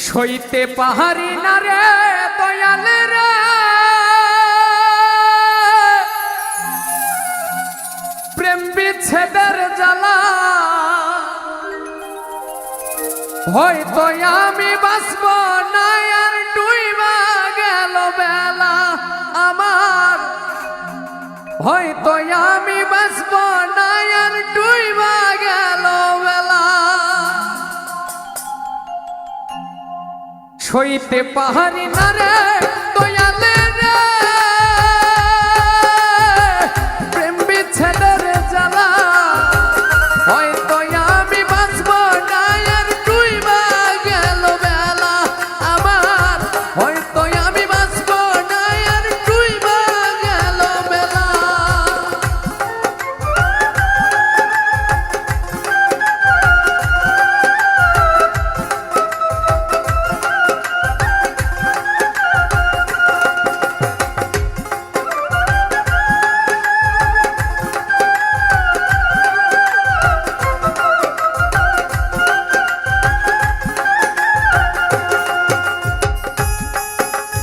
সইতে পাহাড়ি না রে দয়াল রে, প্রেম বিচ্ছেদের জ্বালা। হয়তো আমি বাঁচব না আর ডুইবা গেল বেলা আমার, হয়তো আমি বাঁচব না আর ডুইবা গেল বেলা। সইতে পাহাড়ি না রে দয়াল